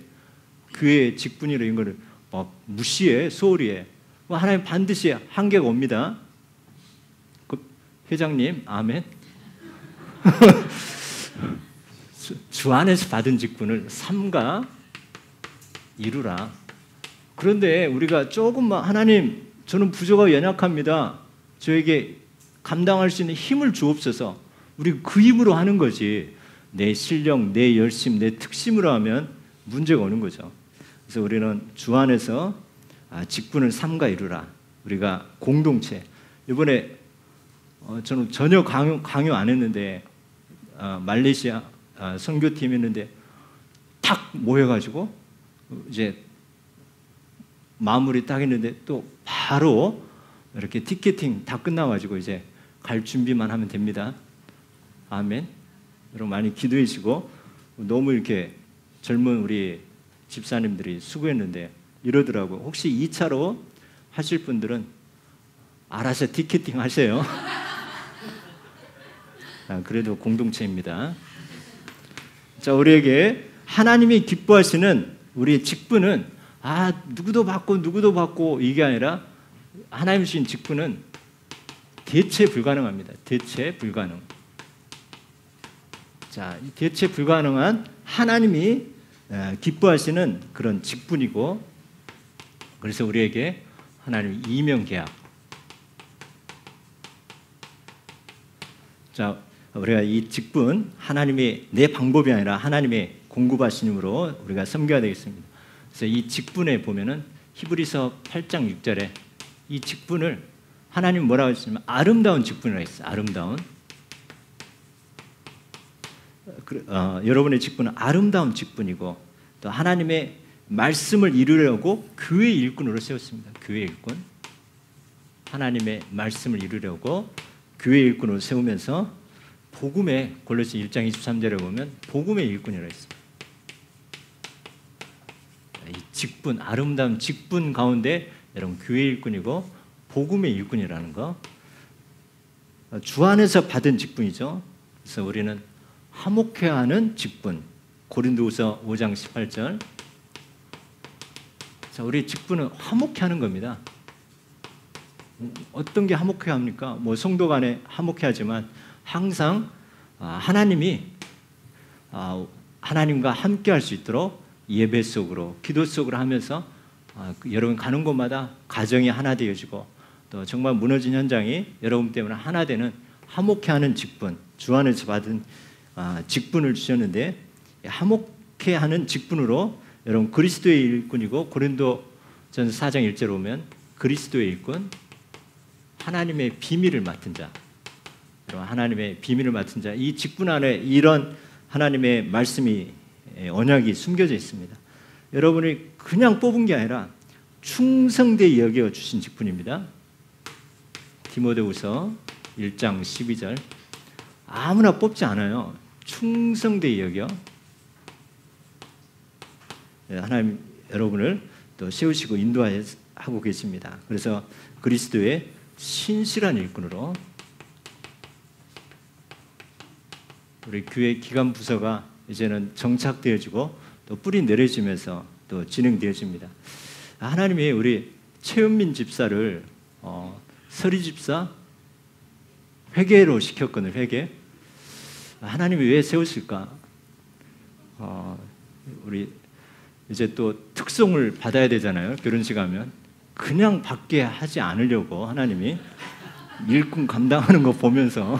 그의 직분이라 이런 거를 막 무시해, 소홀히 해. 하나님 반드시 한계가 옵니다. 그 회장님, 아멘. 주 안에서 받은 직분을 삼가 이루라. 그런데 우리가 조금만 하나님, 저는 부족하고 연약합니다. 저에게 감당할 수 있는 힘을 주옵소서. 우리 그 힘으로 하는 거지. 내 실력, 내 열심, 내 특심으로 하면 문제가 오는 거죠. 그래서 우리는 주 안에서 직분을 삼가 이루라. 우리가 공동체. 이번에 저는 전혀 강요 안 했는데 말레이시아 선교팀 했는데 탁 모여가지고 이제 마무리 딱 했는데 또 바로 이렇게 티켓팅 다 끝나가지고 이제 갈 준비만 하면 됩니다. 아멘. 여러분 많이 기도해 주시고 너무 이렇게 젊은 우리 집사님들이 수고했는데 이러더라고. 혹시 2차로 하실 분들은 알아서 티켓팅 하세요. 그래도 공동체입니다. 자, 우리에게 하나님이 기뻐하시는 우리의 직분은 누구도 받고 이게 아니라 하나님 주신 직분은 대체 불가능합니다. 대체 불가능. 자, 대체 불가능한 하나님이 기뻐하시는 그런 직분이고, 그래서 우리에게 하나님 이명 계약. 자, 우리가 이 직분 하나님의 내 방법이 아니라 하나님의 공급하심으로 우리가 섬겨야 되겠습니다. 그래서 이 직분에 보면은 히브리서 8장 6절에 이 직분을 하나님 뭐라고 했냐면 아름다운 직분이라고 했어요. 아름다운. 여러분의 직분은 아름다운 직분이고 또 하나님의 말씀을 이루려고 교회 일꾼으로 세웠습니다. 교회 일꾼. 하나님의 말씀을 이루려고 교회 일꾼으로 세우면서 복음의 골로새 1장 23절에 보면 복음의 일꾼이라고 했습니다. 이 직분, 아름다운 직분 가운데 여러분 교회 일꾼이고 복음의 일꾼이라는 거. 주 안에서 받은 직분이죠. 그래서 우리는 화목해야 하는 직분. 고린도후서 5장 18절. 자, 우리 직분은 화목해 하는 겁니다. 어떤 게 화목해 합니까? 뭐 성도 간에 화목해 하지만 항상 하나님이 하나님과 함께 할 수 있도록 예배 속으로 기도 속으로 하면서 여러분 가는 곳마다 가정이 하나 되어지고 또 정말 무너진 현장이 여러분 때문에 하나 되는 화목해 하는 직분, 주 안에서 받은 직분을 주셨는데 화목해 하는 직분으로 여러분 그리스도의 일꾼이고 고린도전서 4장 1절에 보면 그리스도의 일꾼, 하나님의 비밀을 맡은 자, 하나님의 비밀을 맡은 자, 이 직분 안에 이런 하나님의 말씀이 언약이 숨겨져 있습니다. 여러분이 그냥 뽑은 게 아니라 충성되이 여겨 주신 직분입니다. 디모데후서 1장 12절. 아무나 뽑지 않아요. 충성되이 여겨. 하나님 여러분을 또 세우시고 인도하고 계십니다. 그래서 그리스도의 신실한 일꾼으로 우리 교회 기관 부서가 이제는 정착되어지고 또 뿌리 내려지면서 또 진행되어집니다. 하나님이 우리 최은민 집사를 서리 집사 회계로 시켰거든요. 회계. 하나님이 왜 세우실까? 우리 이제 또 특송을 받아야 되잖아요. 결혼식 하면 그냥 받게 하지 않으려고 하나님이 일꾼 감당하는 거 보면서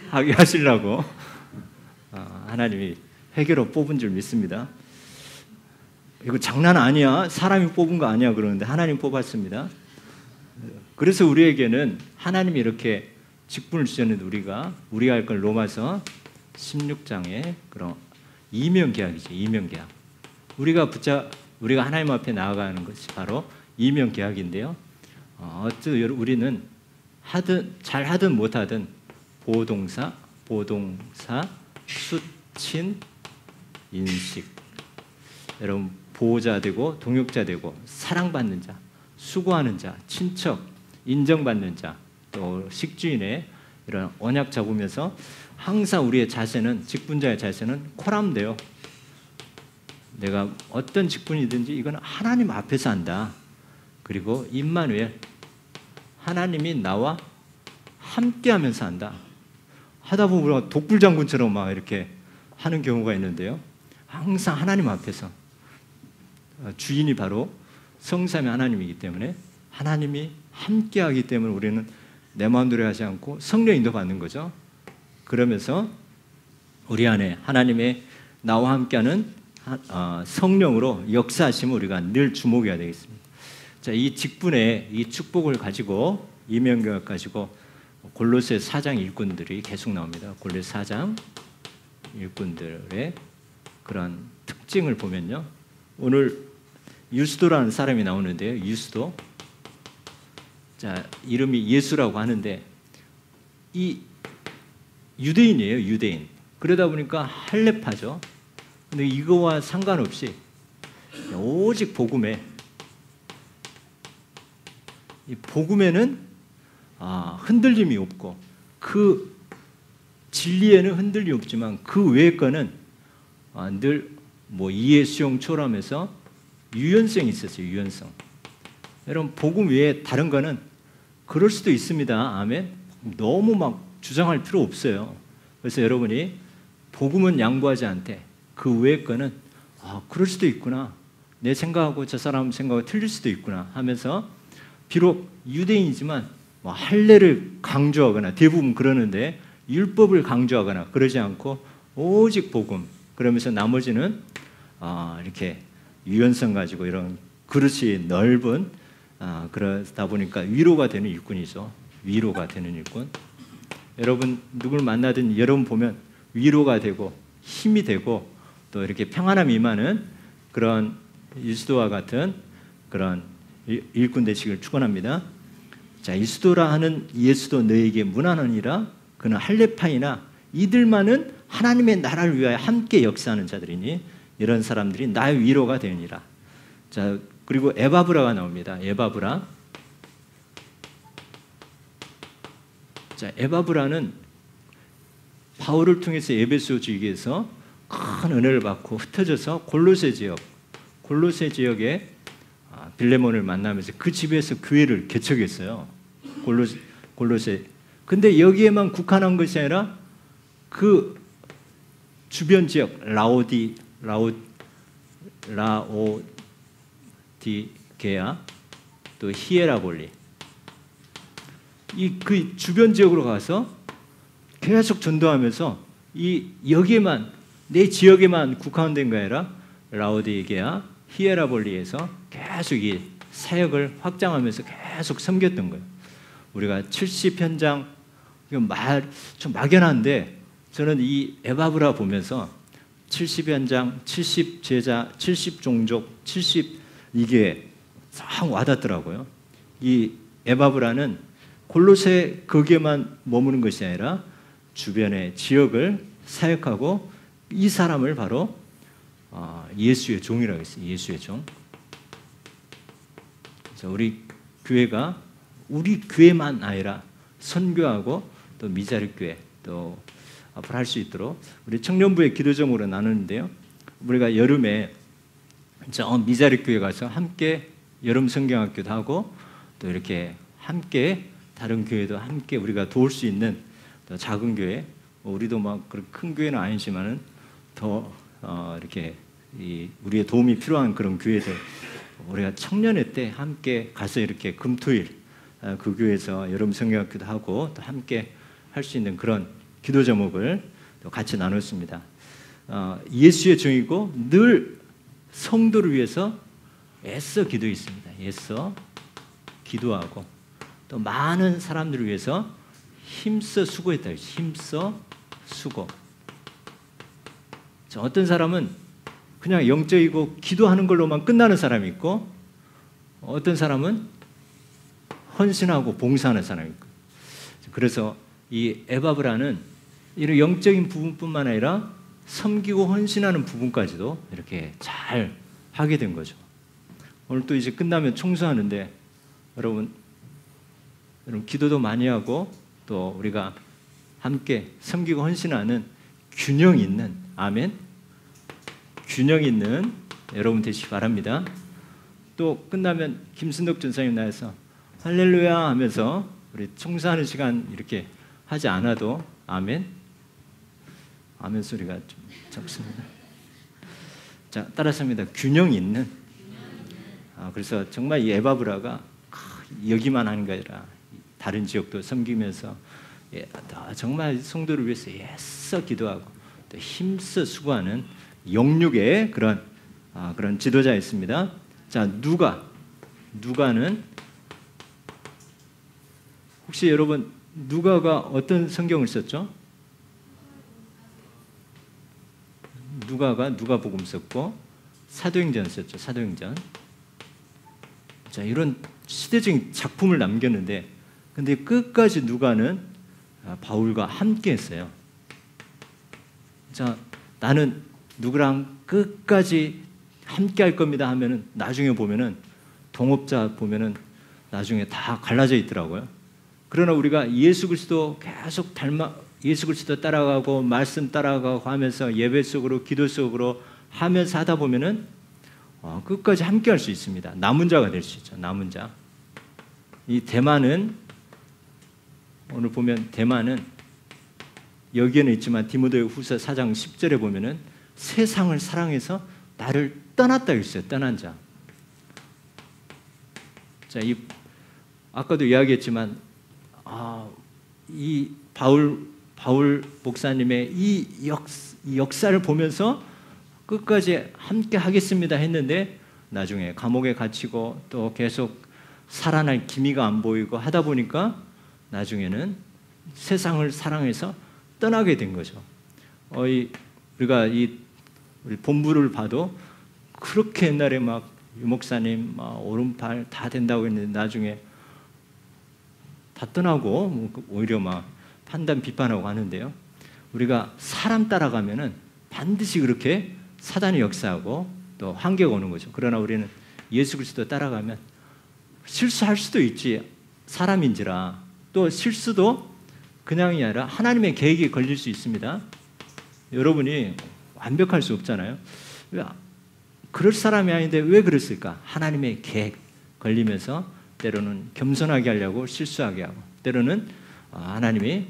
하게 하시려고 하나님이 회계로 뽑은 줄 믿습니다. 이거 장난 아니야. 사람이 뽑은 거 아니야. 그러는데 하나님 뽑았습니다. 그래서 우리에게는 하나님이 이렇게 직분을 주셨는데 우리가 할 걸 로마서 16장에 그런 이면계약이죠. 이면계약. 우리가 하나님 앞에 나아가는 것이 바로 이면계약인데요. 우리는 잘하든 못하든 보동사, 수친, 인식. 여러분 보호자 되고 동역자 되고 사랑받는 자, 수고하는 자, 친척, 인정받는 자, 또 식주인의 이런 언약 잡으면서 항상 우리의 자세는 직분자의 자세는 코람돼요. 내가 어떤 직분이든지 이건 하나님 앞에서 한다. 그리고 임마누엘 하나님이 나와 함께하면서 한다. 하다 보면 우리가 독불장군처럼 막 이렇게 하는 경우가 있는데요. 항상 하나님 앞에서 주인이 바로 성삼위 하나님이기 때문에 하나님이 함께하기 때문에 우리는 내 마음대로 하지 않고 성령 인도받는 거죠. 그러면서 우리 안에 하나님의 나와 함께하는 성령으로 역사하심을 우리가 늘 주목해야 되겠습니다. 자, 이 직분의 이 축복을 가지고 이면계약 가지고 골로새 4장 일꾼들이 계속 나옵니다. 골로새 4장 일꾼들의 그런 특징을 보면요. 오늘 유스도라는 사람이 나오는데요. 유스도. 자, 이름이 예수라고 하는데 이 유대인이에요. 유대인. 그러다 보니까 할례파죠. 근데 이거와 상관없이 오직 이 복음에는 흔들림이 없고 그 진리에는 흔들림이 없지만 그 외의 거는 늘 이해 수용 초람해서 유연성이 있었어요. 유연성. 여러분 복음 외에 다른 거는 그럴 수도 있습니다. 아멘. 너무 막 주장할 필요 없어요. 그래서 여러분이 복음은 양보하지 않되 그 외의 거는 그럴 수도 있구나. 내 생각하고 저 사람 생각하고 틀릴 수도 있구나 하면서 비록 유대인이지만 할례를 강조하거나 대부분 그러는데 율법을 강조하거나 그러지 않고 오직 복음 그러면서 나머지는 이렇게 유연성 가지고 이런 그릇이 넓은 그러다 보니까 위로가 되는 일꾼이죠. 위로가 되는 일꾼. 여러분 누굴 만나든 여러분 보면 위로가 되고 힘이 되고 또 이렇게 평안함이 임하는 그런 유스도와 같은 그런 일꾼 되시길 축원합니다. 자, 유스도라 하는 예수도 너에게 무난하니라. 그는 할례파이나 이들만은 하나님의 나라를 위하여 함께 역사하는 자들이니 이런 사람들이 나의 위로가 되니라. 자, 그리고 에바브라가 나옵니다. 에바브라. 자, 에바브라는 바울을 통해서 에베소 지역에서 큰 은혜를 받고 흩어져서 골로새 지역에 빌레몬을 만나면서 그 집에서 교회를 개척했어요. 골로새. 근데 여기에만 국한한 것이 아니라 그 주변 지역 라오디게아 또 히에라볼리 그 주변 지역으로 가서 계속 전도하면서 여기에만 내 지역에만 국한된 게 아니라 라오디게아 히에라볼리에서 계속 이 사역을 확장하면서 계속 섬겼던 거예요. 우리가 70현장 좀 막연한데 저는 이 에바브라 보면서 70현장, 70제자, 70종족, 70 이게 싹 와닿더라고요. 이 에바브라는 골로새 거기에만 머무는 것이 아니라 주변의 지역을 사역하고 이 사람을 바로 예수의 종이라고 했어요. 예수의 종. 그래서 우리 교회가 우리 교회만 아니라 선교하고 또 미자립 교회 또 앞으로 할 수 있도록 우리 청년부의 기도점으로 나누는데요. 우리가 여름에 저 미자립 교회 가서 함께 여름 성경학교도 하고 또 이렇게 함께 다른 교회도 함께 우리가 도울 수 있는 또 작은 교회, 우리도 막 그런 큰 교회는 아니지만은 더 이렇게 우리의 도움이 필요한 그런 교회들, 우리가 청년회 때 함께 가서 이렇게 금토일 그 교회에서 여름 성경학교도 하고 또 함께 할 수 있는 그런 기도 제목을 또 같이 나눴습니다. 예수의 종이고 늘 성도를 위해서 애써 기도했습니다. 애써 기도하고 또 많은 사람들을 위해서 힘써 수고했다. 힘써 수고. 어떤 사람은 그냥 영적이고 기도하는 걸로만 끝나는 사람이 있고 어떤 사람은 헌신하고 봉사하는 사람이 있고, 그래서 이 에바브라는 이런 영적인 부분뿐만 아니라 섬기고 헌신하는 부분까지도 이렇게 잘 하게 된 거죠. 오늘 또 이제 끝나면 청소하는데 여러분 기도도 많이 하고 또 우리가 함께 섬기고 헌신하는 균형 있는, 아멘, 균형 있는 여러분 되시기 바랍니다. 또 끝나면 김순덕 전사님 나와서 할렐루야 하면서 우리 청소하는 시간 이렇게 하지 않아도 아멘, 아멘 소리가 좀 적습니다. 자, 따라서 합니다. 균형 있는. 그래서 정말 이 에바브라가 여기만 하는 게 아니라 다른 지역도 섬기면서 정말 성도를 위해서 애써 기도하고 또 힘써 수고하는 영육의 그런 지도자였습니다. 자, 누가는 혹시 여러분 누가가 어떤 성경을 썼죠? 누가가 누가복음 썼고 사도행전 썼죠. 사도행전. 자, 이런 시대적인 작품을 남겼는데 근데 끝까지 누가는 바울과 함께 했어요. 자, 나는 누구랑 끝까지 함께 할 겁니다 하면은 나중에 보면은 동업자 보면은 나중에 다 갈라져 있더라고요. 그러나 우리가 예수 그리스도 계속 예수 그리스도 따라가고 말씀 따라가고 하면서 예배 속으로 기도 속으로 하면서 하다 보면은 끝까지 함께 할 수 있습니다. 남은 자가 될 수 있죠. 남은 자. 이 대만은 오늘 보면 대만은 여기에는 있지만 디모데 후서 4장 10절에 보면은 세상을 사랑해서 나를 떠났다 했어요. 떠난 자. 자, 아까도 이야기했지만 이 바울 목사님의 이 역사를 보면서 끝까지 함께 하겠습니다 했는데 나중에 감옥에 gat히고 또 계속 살아날 기미가 안 보이고 하다 보니까 나중에는 세상을 사랑해서 떠나게 된 거죠. 우리가 우리 본부를 봐도 그렇게 옛날에 막 유목사님 오른팔 다 된다고 했는데 나중에 다 떠나고 오히려 막 판단 비판하고 하는데요. 우리가 사람 따라가면은 반드시 그렇게 사단이 역사하고 또 한계가 오는 거죠. 그러나 우리는 예수 그리스도 따라가면 실수할 수도 있지, 사람인지라. 또 실수도 그냥이 아니라 하나님의 계획에 걸릴 수 있습니다. 여러분이 완벽할 수 없잖아요. 그럴 사람이 아닌데 왜 그랬을까? 하나님의 계획 걸리면서 때로는 겸손하게 하려고 실수하게 하고, 때로는 하나님이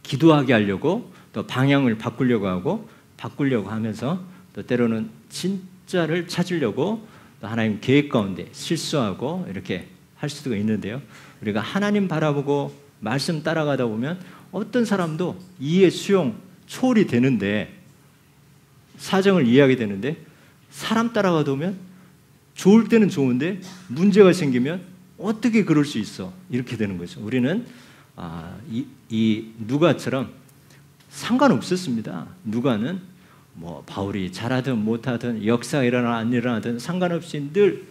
기도하게 하려고 또 방향을 바꾸려고 하면서 또 때로는 진짜를 찾으려고 또 하나님 계획 가운데 실수하고 이렇게 할 수도 있는데요. 우리가 하나님 바라보고 말씀 따라가다 보면 어떤 사람도 이해 수용 초월이 되는데, 사정을 이해하게 되는데, 사람 따라가다 보면 좋을 때는 좋은데 문제가 생기면 어떻게 그럴 수 있어? 이렇게 되는 거죠. 우리는 이 누가처럼 상관없었습니다. 누가는 뭐 바울이 잘하든 못하든 역사가 일어나 안 일어나든 상관없이 늘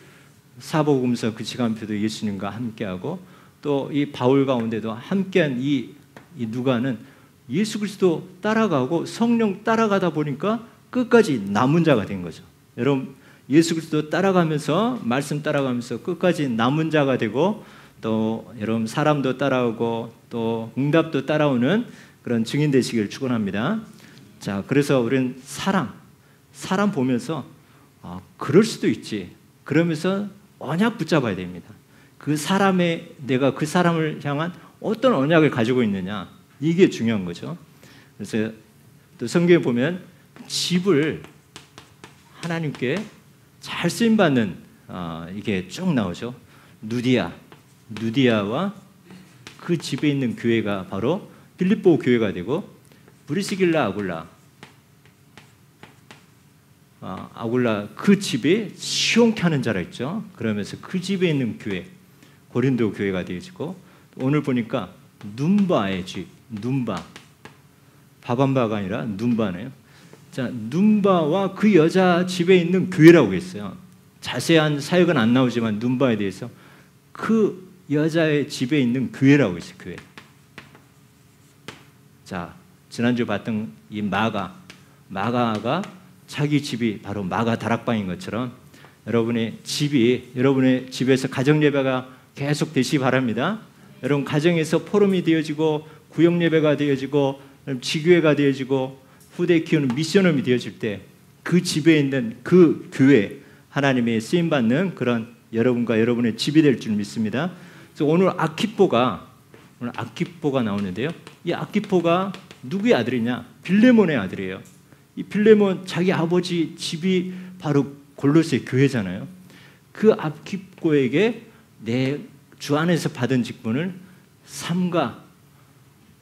사복음서 그 시간표도 예수님과 함께하고 또 이 바울 가운데도 함께한 이 누가는 예수 그리스도 따라가고 성령 따라가다 보니까 끝까지 남은 자가 된 거죠. 여러분 예수 그리스도 따라가면서 말씀 따라가면서 끝까지 남은 자가 되고 또 여러분 사람도 따라오고 또 응답도 따라오는 그런 증인 되시길 축원합니다. 자, 그래서 우리는 사람 보면서 그럴 수도 있지. 그러면서 언약 붙잡아야 됩니다. 내가 그 사람을 향한 어떤 언약을 가지고 있느냐, 이게 중요한 거죠. 그래서 또 성경에 보면 집을 하나님께 잘 쓰임 받는 이게 쭉 나오죠. 누디아와 그 집에 있는 교회가 바로 빌립보 교회가 되고, 브리스길라 아굴라 그 집에 시온케 하는 자라 있죠. 그러면서 그 집에 있는 교회 고린도 교회가 되어지고, 오늘 보니까 눈바의 집, 바밤바가 아니라 눈바네요. 자, 눈바와 그 여자 집에 있는 교회라고 했어요. 자세한 사역은 안 나오지만 눈바에 대해서 그 여자의 집에 있는 교회라고 했어요. 교회. 자, 지난주 봤던 이 마가가 자기 집이 바로 마가 다락방인 것처럼 여러분의 집에서 가정 예배가 계속 되시기 바랍니다. 여러분 가정에서 포럼이 되어지고 구역 예배가 되어지고 지교회가 되어지고 후대 키우는 미션홈이 되어질 때 그 집에 있는 그 교회, 하나님의 쓰임 받는 그런 여러분과 여러분의 집이 될 줄 믿습니다. 그래서 오늘 아키포가 나오는데요. 이 아키포가 누구의 아들이냐? 빌레몬의 아들이에요. 이 빌레몬 자기 아버지 집이 바로 골로새 교회잖아요. 그 아키포에게 내 주 안에서 받은 직분을 삼가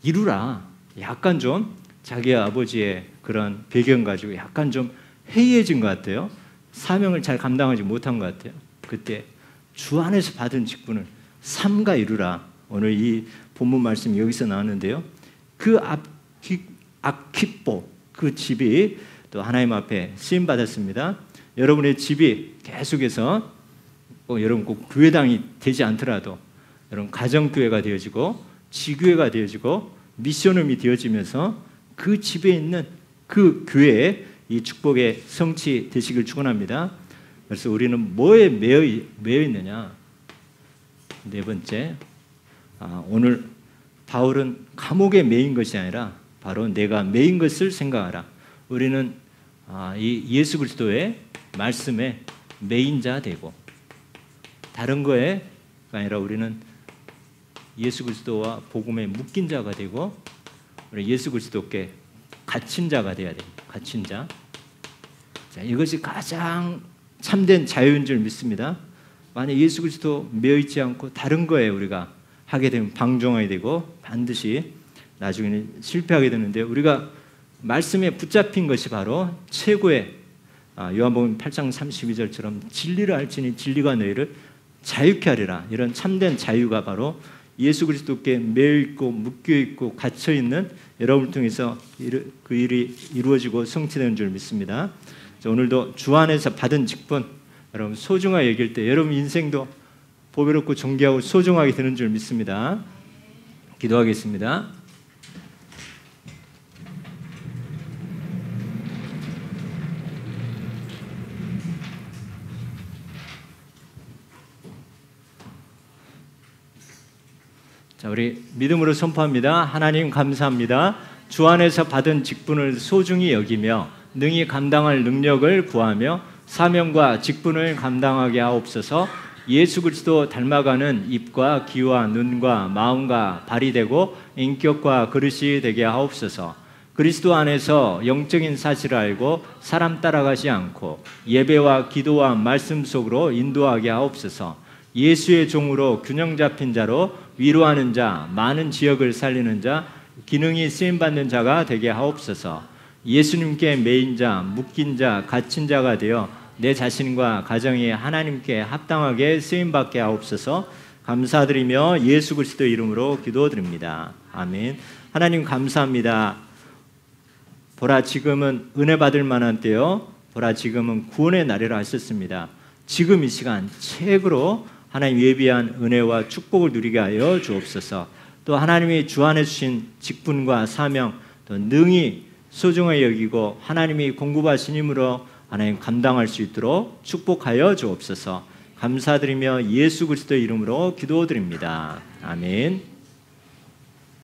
이루라. 약간 좀 자기 아버지의 그런 배경 가지고 약간 좀 해이해진 것 같아요. 사명을 잘 감당하지 못한 것 같아요. 그때 주 안에서 받은 직분을 삼가 이루라. 오늘 이 본문 말씀이 여기서 나왔는데요. 그 아키포 그 집이 또 하나님 앞에 쓰임 받았습니다. 여러분의 집이 계속해서 여러분 꼭 교회당이 되지 않더라도 여러분 가정교회가 되어지고 지교회가 되어지고 미션홈이 되어지면서 그 집에 있는 그 교회에 이 축복의 성취 되시길 축원합니다. 그래서 우리는 뭐에 매여 있느냐? 네 번째, 오늘 바울은 감옥에 매인 것이 아니라 바로 내가 매인 것을 생각하라. 우리는 이 예수 그리스도의 말씀에 매인 자 되고 다른 거에 아니라 우리는 예수 그리스도와 복음에 묶인 자가 되고 우리 예수 그리스도께 갇힌 자가 되어야 됩니다. 갇힌 자. 자, 이것이 가장 참된 자유인 줄 믿습니다. 만약 예수 그리스도 매여 있지 않고 다른 거에 우리가 하게 되면 방종하게 되고 반드시 나중에는 실패하게 되는데, 우리가 말씀에 붙잡힌 것이 바로 최고의 요한복음 8장 32절처럼 진리를 알지니 진리가 너희를 자유케 하리라. 이런 참된 자유가 바로 예수 그리스도께 매여 있고 묶여 있고 갇혀 있는 여러분을 통해서 그 일이 이루어지고 성취되는 줄 믿습니다. 오늘도 주 안에서 받은 직분 여러분 소중하게 여길 때 여러분 인생도 보배롭고 존귀하고 소중하게 되는 줄 믿습니다. 기도하겠습니다. 자, 우리 믿음으로 선포합니다. 하나님 감사합니다. 주 안에서 받은 직분을 소중히 여기며 능히 감당할 능력을 구하며 사명과 직분을 감당하게 하옵소서. 예수 그리스도 닮아가는 입과 귀와 눈과 마음과 발이 되고 인격과 그릇이 되게 하옵소서. 그리스도 안에서 영적인 사실을 알고 사람 따라가지 않고 예배와 기도와 말씀 속으로 인도하게 하옵소서. 예수의 종으로 균형 잡힌 자로 위로하는 자, 많은 지역을 살리는 자, 기능이 쓰임받는 자가 되게 하옵소서. 예수님께 매인 자, 묶인 자, 갇힌 자가 되어 내 자신과 가정이 하나님께 합당하게 쓰임받게 하옵소서. 감사드리며 예수 그리스도 이름으로 기도드립니다. 아멘. 하나님 감사합니다. 보라 지금은 은혜 받을 만한 때요, 보라 지금은 구원의 날이라 하셨습니다. 지금 이 시간 최고로 하나님 예비한 은혜와 축복을 누리게 하여 주옵소서. 또 하나님이 주 안에 주신 직분과 사명 또 능히 소중히 여기고 하나님이 공급하신 힘으로 하나님 감당할 수 있도록 축복하여 주옵소서. 감사드리며 예수 그리스도의 이름으로 기도드립니다. 아멘.